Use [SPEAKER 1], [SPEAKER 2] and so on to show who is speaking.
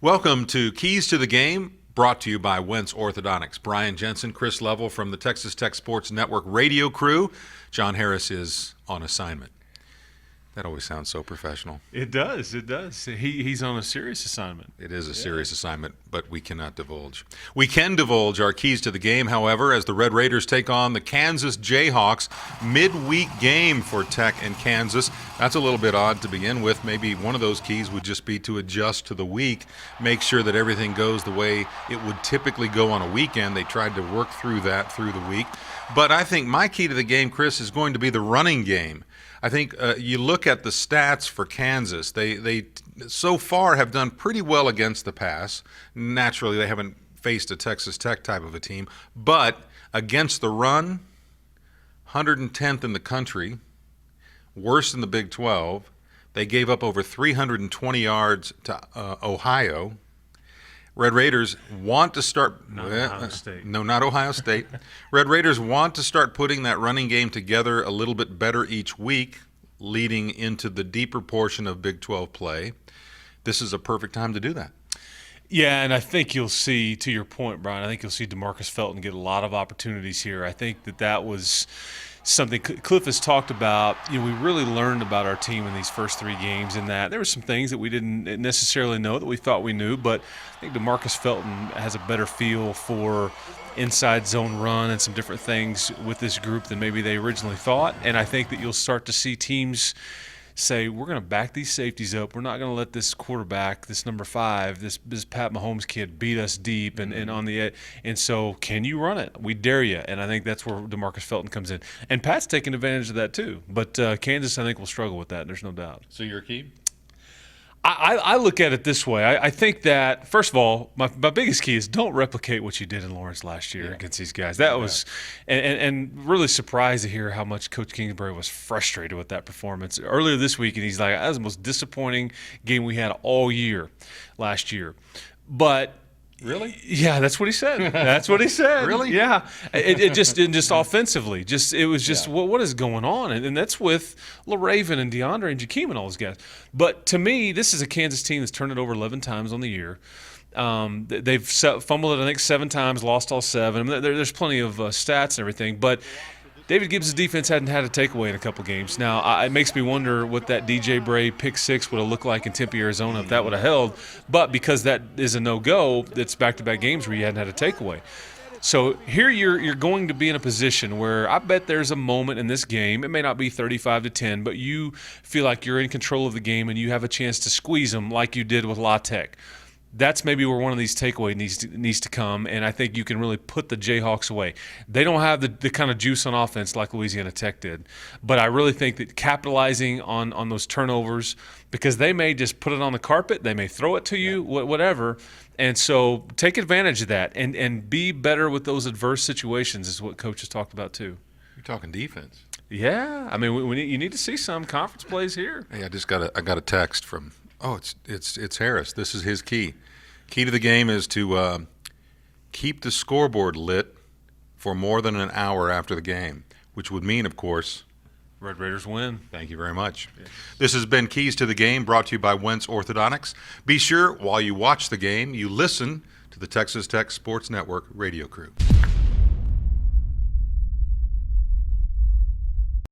[SPEAKER 1] Welcome to Keys to the Game, brought to you by Wentz Orthodontics. Brian Jensen, Chris Level from the Texas Tech Sports Network radio crew. John Harris is on assignment. That always sounds so professional.
[SPEAKER 2] It does. It does. He's on a serious assignment.
[SPEAKER 1] It is a serious assignment, but we cannot divulge. We can divulge our keys to the game, however, as the Red Raiders take on the Kansas Jayhawks. Midweek game for Tech and Kansas. That's a little bit odd to begin with. Maybe one of those keys would just be to adjust to the week, make sure that everything goes the way it would typically go on a weekend. They tried to work through that through the week. But I think my key to the game, Chris, is going to be the running game. I think you look at the stats for Kansas. They so far have done pretty well against the pass. Naturally, they haven't faced a Texas Tech type of a team. But against the run, 110th in the country, worse in the Big 12. They gave up over 320 yards to Ohio. Red Raiders want to start
[SPEAKER 2] not Ohio State.
[SPEAKER 1] No, not Ohio State. Red Raiders want to start putting that running game together a little bit better each week, leading into the deeper portion of Big 12 play. This is a perfect time to do that.
[SPEAKER 2] Yeah, and I think you'll see, to your point, Brian, I think you'll see DeMarcus Felton get a lot of opportunities here. I think that was something Cliff has talked about. You know, we really learned about our team in these first three games, in that there were some things that we didn't necessarily know that we thought we knew, but I think DeMarcus Felton has a better feel for inside zone run and some different things with this group than maybe they originally thought. And I think that you'll start to see teams say, we're going to back these safeties up. We're not going to let this quarterback, this number 5, this Pat Mahomes kid beat us deep and on the edge. And so can you run it? We dare you. And I think that's where DeMarcus Felton comes in. And Pat's taking advantage of that too. But Kansas, I think, will struggle with that. There's no doubt.
[SPEAKER 1] So your key?
[SPEAKER 2] I look at it this way. I think that, first of all, my biggest key is don't replicate what you did in Lawrence last year against these guys. That was and really surprised to hear how much Coach Kingsbury was frustrated with that performance earlier this week. And he's like, that was the most disappointing game we had all year last year. But
[SPEAKER 1] really?
[SPEAKER 2] Yeah, that's what he said. That's what he said.
[SPEAKER 1] Really?
[SPEAKER 2] Yeah. It just offensively. It was just what is going on? And that's with LaRaven and DeAndre and Jakeem and all those guys. But to me, this is a Kansas team that's turned it over 11 times on the year. They've fumbled it, I think, 7 times, lost all 7. There's plenty of stats and everything. But David Gibbs' defense hadn't had a takeaway in a couple games. Now, it makes me wonder what that DJ Bray pick 6 would have looked like in Tempe, Arizona if that would have held. But because that is a no-go, it's back-to-back games where you hadn't had a takeaway. So here you're going to be in a position where I bet there's a moment in this game. It may not be 35-10, but you feel like you're in control of the game and you have a chance to squeeze them like you did with La Tech. That's maybe where one of these takeaways needs to come, and I think you can really put the Jayhawks away. They don't have the kind of juice on offense like Louisiana Tech did, but I really think that capitalizing on those turnovers, because they may just put it on the carpet, they may throw it to you, whatever, and so take advantage of that and be better with those adverse situations is what Coach has talked about too.
[SPEAKER 1] You're talking defense.
[SPEAKER 2] Yeah, I mean you need to see some conference plays here.
[SPEAKER 1] Hey, I got a text from it's Harris. This is his key. Key to the game is to keep the scoreboard lit for more than an hour after the game, which would mean, of course,
[SPEAKER 2] Red Raiders win.
[SPEAKER 1] Thank you very much. Yes. This has been Keys to the Game, brought to you by Wentz Orthodontics. Be sure, while you watch the game, you listen to the Texas Tech Sports Network radio crew.